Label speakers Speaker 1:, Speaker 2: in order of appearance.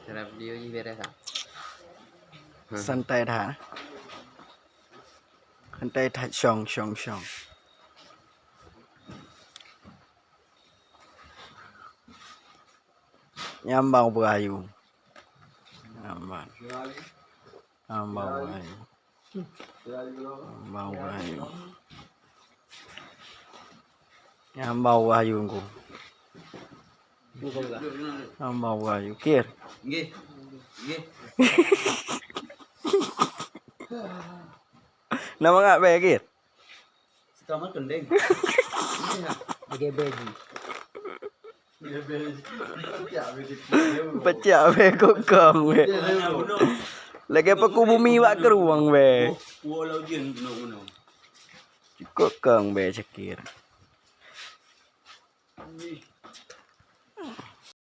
Speaker 1: Cara video ni beres tak?
Speaker 2: Santai dah. Santai dah syong. Nyambang berayu. Nyambang berayu. Nyambang berayu ku. Nyambang berayu. Kir.
Speaker 1: Nggih.
Speaker 2: Nama ngak be kir?
Speaker 1: Sekamal kendeng. Bagi beji.
Speaker 2: Pecah be kokong be. Lagi paku bumi wak keruang be.
Speaker 1: Walau jen guna-guna.
Speaker 2: Kokong be cekir.